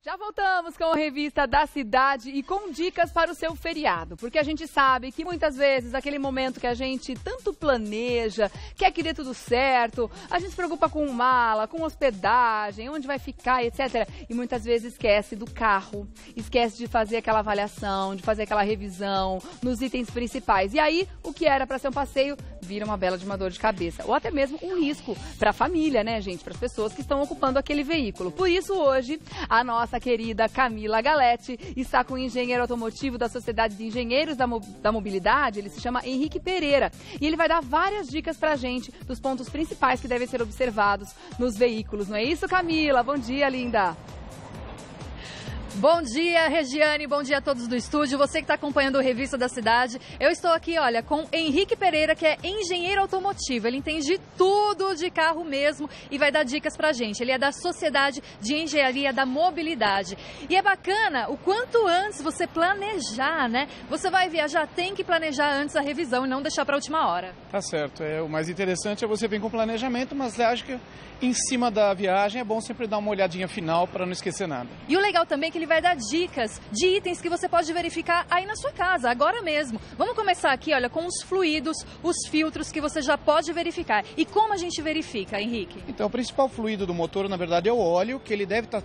Já voltamos com a Revista da Cidade e com dicas para o seu feriado, porque a gente sabe que muitas vezes aquele momento que a gente tanto planeja, quer que dê tudo certo, a gente se preocupa com mala, com hospedagem, onde vai ficar, etc. E muitas vezes esquece do carro, esquece de fazer aquela avaliação, de fazer aquela revisão nos itens principais. E aí, o que era para ser um passeio vira uma bela de uma dor de cabeça, ou até mesmo um risco para a família, né, gente, para as pessoas que estão ocupando aquele veículo. Por isso, hoje, a nossa querida Camila Galetti está com o engenheiro automotivo da Sociedade de Engenheiros da Mobilidade, ele se chama Henrique Pereira, e ele vai dar várias dicas para a gente dos pontos principais que devem ser observados nos veículos. Não é isso, Camila? Bom dia, linda! Bom dia, Regiane, bom dia a todos do estúdio, você que está acompanhando a Revista da Cidade. Eu estou aqui, olha, com Henrique Pereira, que é engenheiro automotivo. Ele entende tudo de carro mesmo e vai dar dicas pra gente. Ele é da Sociedade de Engenharia da Mobilidade. E é bacana o quanto antes você planejar, né? Você vai viajar, tem que planejar antes a revisão e não deixar para a última hora. Tá certo, o mais interessante é você vir com planejamento, mas acho que em cima da viagem é bom sempre dar uma olhadinha final para não esquecer nada. E o legal também é que ele vai dar dicas de itens que você pode verificar aí na sua casa, agora mesmo. Vamos começar aqui, olha, com os fluidos, os filtros que você já pode verificar. E como a gente verifica, Henrique? Então, o principal fluido do motor, na verdade, é o óleo, que ele deve estar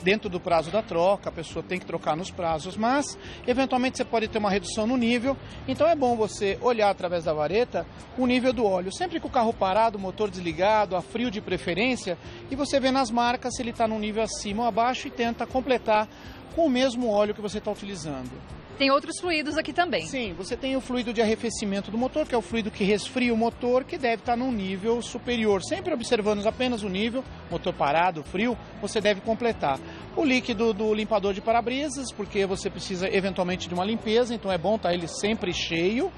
dentro do prazo da troca, a pessoa tem que trocar nos prazos, mas eventualmente você pode ter uma redução no nível, então é bom você olhar através da vareta o nível do óleo, sempre com o carro parado, o motor desligado, a frio de preferência, e você vê nas marcas se ele está num nível acima ou abaixo e tenta completar com o mesmo óleo que você está utilizando. Tem outros fluidos aqui também. Sim, você tem o fluido de arrefecimento do motor, que é o fluido que resfria o motor, que deve estar num nível superior. Sempre observando apenas o nível, motor parado, frio, você deve completar. O líquido do limpador de para-brisas, porque você precisa eventualmente de uma limpeza, então é bom estar ele sempre cheio.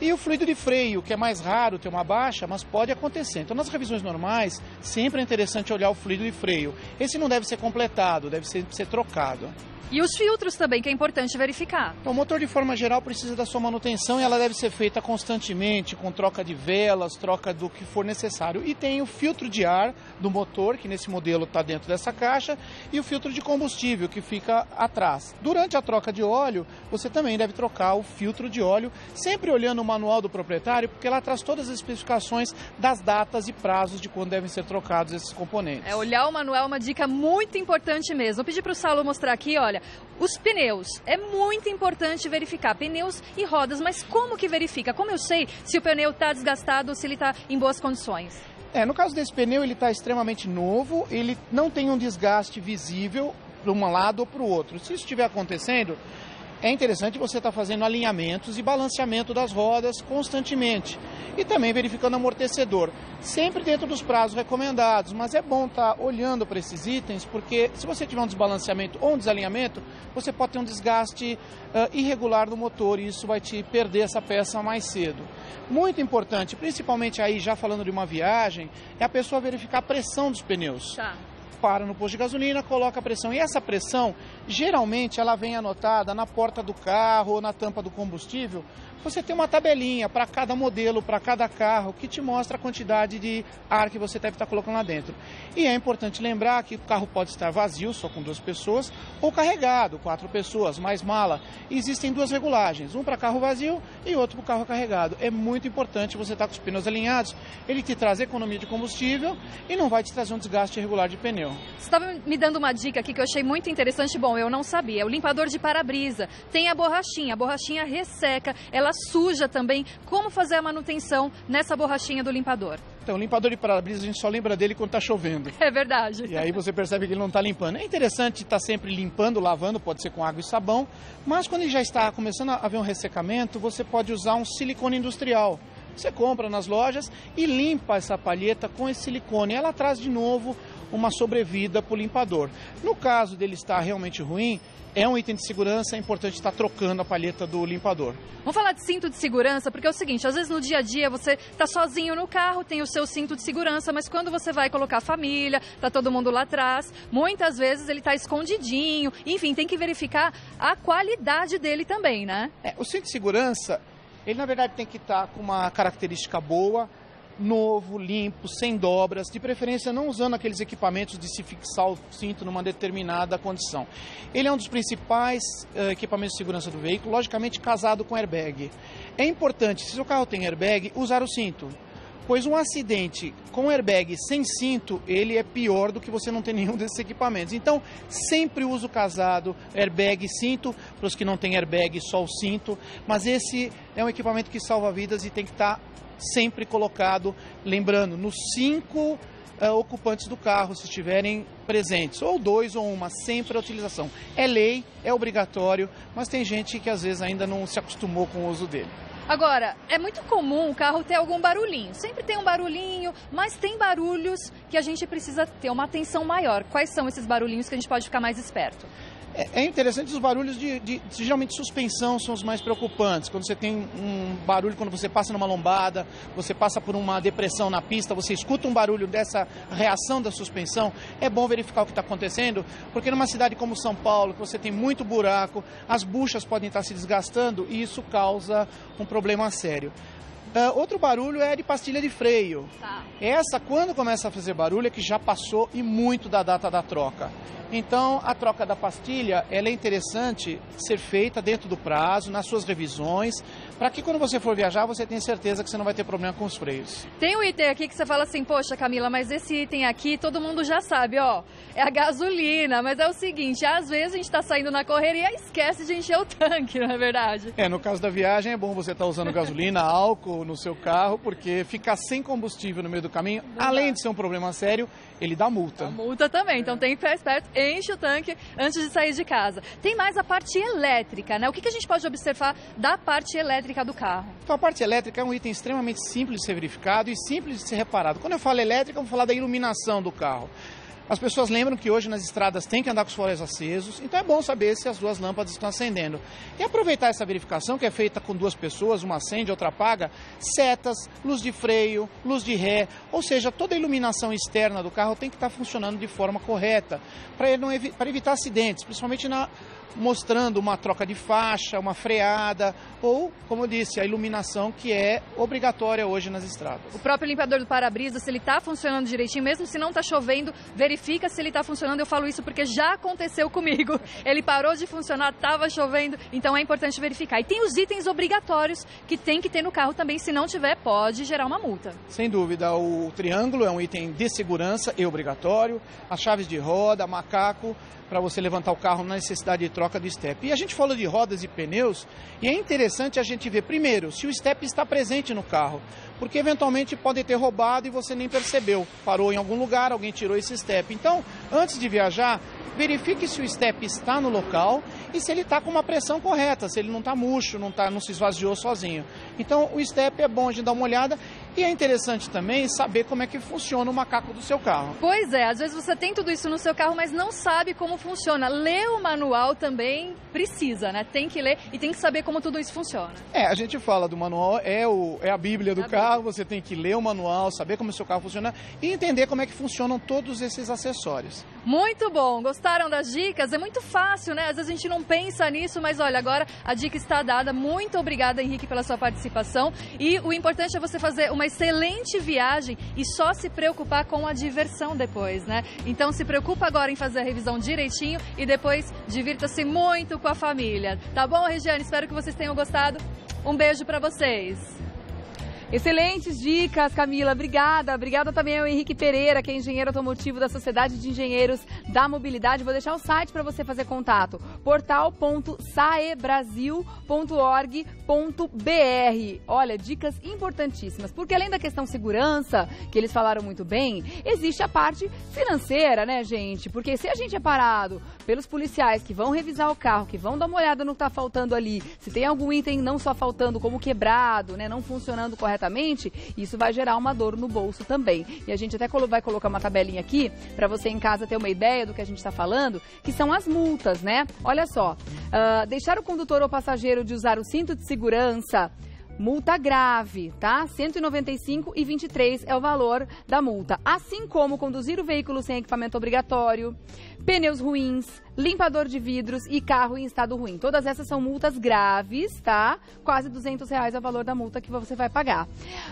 E o fluido de freio, que é mais raro ter uma baixa, mas pode acontecer. Então, nas revisões normais, sempre é interessante olhar o fluido de freio. Esse não deve ser completado, deve ser trocado. E os filtros também, que é importante verificar. Então, o motor, de forma geral, precisa da sua manutenção e ela deve ser feita constantemente, com troca de velas, troca do que for necessário. E tem o filtro de ar do motor, que nesse modelo está dentro dessa caixa, e o filtro de combustível, que fica atrás. Durante a troca de óleo, você também deve trocar o filtro de óleo, sempre olhando o manual do proprietário, porque ela traz todas as especificações das datas e prazos de quando devem ser trocados esses componentes. Olhar o manual é uma dica muito importante mesmo. Vou pedir para o Saulo mostrar aqui, olha, os pneus. É muito importante verificar pneus e rodas, mas como que verifica? Como eu sei se o pneu está desgastado ou se ele está em boas condições? No caso desse pneu, ele está extremamente novo, ele não tem um desgaste visível para um lado ou para o outro. Se isso estiver acontecendo, é interessante você estar fazendo alinhamentos e balanceamento das rodas constantemente. E também verificando amortecedor, sempre dentro dos prazos recomendados. Mas é bom estar olhando para esses itens, porque se você tiver um desbalanceamento ou um desalinhamento, você pode ter um desgaste irregular no motor e isso vai te perder essa peça mais cedo. Muito importante, principalmente aí já falando de uma viagem, é a pessoa verificar a pressão dos pneus. Tá. Para no posto de gasolina, coloca a pressão. E essa pressão, geralmente, ela vem anotada na porta do carro ou na tampa do combustível. Você tem uma tabelinha para cada modelo, para cada carro, que te mostra a quantidade de ar que você deve estar colocando lá dentro. E é importante lembrar que o carro pode estar vazio, só com 2 pessoas, ou carregado, 4 pessoas, mais mala. E existem 2 regulagens, um para carro vazio e outro para o carro carregado. É muito importante você estar com os pneus alinhados, ele te traz economia de combustível e não vai te trazer um desgaste irregular de pneu. Você estava me dando uma dica aqui que eu achei muito interessante, bom, eu não sabia, o limpador de para-brisa, tem a borrachinha resseca, ela suja também, como fazer a manutenção nessa borrachinha do limpador? Então, o limpador de para-brisa, a gente só lembra dele quando está chovendo. É verdade. E aí você percebe que ele não está limpando. É interessante estar sempre limpando, lavando, pode ser com água e sabão, mas quando ele já está começando a haver um ressecamento, você pode usar um silicone industrial. Você compra nas lojas e limpa essa palheta com esse silicone. Ela traz de novo uma sobrevida para o limpador. No caso dele estar realmente ruim, é um item de segurança, é importante estar trocando a palheta do limpador. Vamos falar de cinto de segurança, porque é o seguinte, às vezes no dia a dia você está sozinho no carro, tem o seu cinto de segurança, mas quando você vai colocar a família, está todo mundo lá atrás, muitas vezes ele está escondidinho, enfim, tem que verificar a qualidade dele também, né? O cinto de segurança, ele na verdade tem que estar com uma característica boa, novo, limpo, sem dobras, de preferência não usando aqueles equipamentos de se fixar o cinto numa determinada condição. Ele é um dos principais equipamentos de segurança do veículo, logicamente casado com airbag. É importante, se o carro tem airbag, usar o cinto, pois um acidente com airbag sem cinto, ele é pior do que você não ter nenhum desses equipamentos. Então, sempre uso casado, airbag e cinto, para os que não têm airbag, só o cinto, mas esse é um equipamento que salva vidas e tem que estar sempre colocado, lembrando, nos 5 ocupantes do carro, se estiverem presentes, ou 2 ou 1, sempre a utilização. É lei, é obrigatório, mas tem gente que às vezes ainda não se acostumou com o uso dele. Agora, é muito comum o carro ter algum barulhinho. Sempre tem um barulhinho, mas tem barulhos que a gente precisa ter uma atenção maior. Quais são esses barulhinhos que a gente pode ficar mais esperto? É interessante, os barulhos geralmente suspensão são os mais preocupantes. Quando você tem um barulho, quando você passa numa lombada, você passa por uma depressão na pista, você escuta um barulho dessa reação da suspensão, é bom verificar o que está acontecendo, porque numa cidade como São Paulo, que você tem muito buraco, as buchas podem estar se desgastando e isso causa um problema sério. Outro barulho é de pastilha de freio. Tá. Essa, quando começa a fazer barulho, é que já passou e muito da data da troca. Então, a troca da pastilha, ela é interessante ser feita dentro do prazo, nas suas revisões, para que quando você for viajar, você tenha certeza que você não vai ter problema com os freios. Tem um item aqui que você fala assim, poxa, Camila, mas esse item aqui todo mundo já sabe, ó, é a gasolina. Mas é o seguinte, às vezes a gente está saindo na correria e esquece de encher o tanque, não é verdade? No caso da viagem, é bom você estar usando gasolina, álcool no seu carro, porque ficar sem combustível no meio do caminho, além de ser um problema sério, ele dá multa. A multa também, então tem que ficar esperto, enche o tanque antes de sair de casa. Tem mais a parte elétrica, né? O que a gente pode observar da parte elétrica do carro? Então, a parte elétrica é um item extremamente simples de ser verificado e simples de ser reparado. Quando eu falo elétrica, eu vou falar da iluminação do carro. As pessoas lembram que hoje nas estradas tem que andar com os faróis acesos, então é bom saber se as 2 lâmpadas estão acendendo. E aproveitar essa verificação, que é feita com 2 pessoas, uma acende, outra apaga, setas, luz de freio, luz de ré, ou seja, toda a iluminação externa do carro tem que estar funcionando de forma correta, para evitar acidentes, principalmente mostrando uma troca de faixa, uma freada ou, como eu disse, a iluminação que é obrigatória hoje nas estradas. O próprio limpador do para-brisa, se ele está funcionando direitinho, mesmo se não está chovendo, verifica se ele está funcionando. Eu falo isso porque já aconteceu comigo. Ele parou de funcionar, estava chovendo, então é importante verificar. E tem os itens obrigatórios que tem que ter no carro também, se não tiver, pode gerar uma multa. Sem dúvida, o triângulo é um item de segurança e obrigatório, as chaves de roda, macaco, para você levantar o carro na necessidade de troca do step. E a gente falou de rodas e pneus, e é interessante a gente ver, primeiro, se o step está presente no carro, porque eventualmente pode ter roubado e você nem percebeu. Parou em algum lugar, alguém tirou esse step. Então, antes de viajar, verifique se o step está no local e se ele está com uma pressão correta, se ele não está murcho, não se esvaziou sozinho. Então, o step é bom a gente dar uma olhada e é interessante também saber como é que funciona o macaco do seu carro. Pois é, às vezes você tem tudo isso no seu carro, mas não sabe como funciona. Ler o manual também precisa, né? Tem que ler e tem que saber como tudo isso funciona. A gente fala do manual, é a Bíblia do carro, você tem que ler o manual, saber como o seu carro funciona e entender como é que funcionam todos esses acessórios. Muito bom, gostaram das dicas? É muito fácil, né? Às vezes a gente não pensa nisso, mas olha, agora a dica está dada. Muito obrigada, Henrique, pela sua participação. E o importante é você fazer uma excelente viagem e só se preocupar com a diversão depois, né? Então se preocupa agora em fazer a revisão direitinho e depois divirta-se muito com a família. Tá bom, Regiane? Espero que vocês tenham gostado. Um beijo para vocês. Excelentes dicas, Camila. Obrigada. Obrigada também ao Henrique Pereira, que é engenheiro automotivo da Sociedade de Engenheiros da Mobilidade. Vou deixar o site para você fazer contato. portal.saebrasil.org.br. Olha, dicas importantíssimas, porque além da questão segurança, que eles falaram muito bem, existe a parte financeira, né, gente? Porque se a gente é parado pelos policiais que vão revisar o carro, que vão dar uma olhada no que está faltando ali, se tem algum item não só faltando, como quebrado, né, não funcionando corretamente, isso vai gerar uma dor no bolso também. E a gente até vai colocar uma tabelinha aqui para você em casa ter uma ideia do que a gente está falando, que são as multas, né? Olha só, deixar o condutor ou passageiro de usar o cinto de segurança multa grave, tá? 195 e 23 é o valor da multa. Assim como conduzir o veículo sem equipamento obrigatório, pneus ruins, limpador de vidros e carro em estado ruim. Todas essas são multas graves, tá? Quase R$200 é o valor da multa que você vai pagar.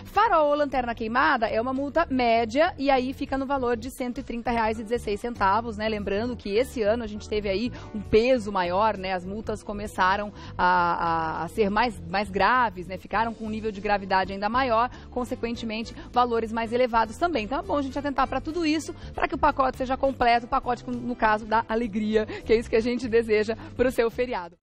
Farol ou lanterna queimada é uma multa média e aí fica no valor de R$130,16, né? Lembrando que esse ano a gente teve aí um peso maior, né? As multas começaram a ser mais graves, né? Ficaram com um nível de gravidade ainda maior, consequentemente, valores mais elevados também. Então é bom a gente atentar para tudo isso, para que o pacote seja completo, o pacote, no caso, da alegria, que é isso que a gente deseja para o seu feriado.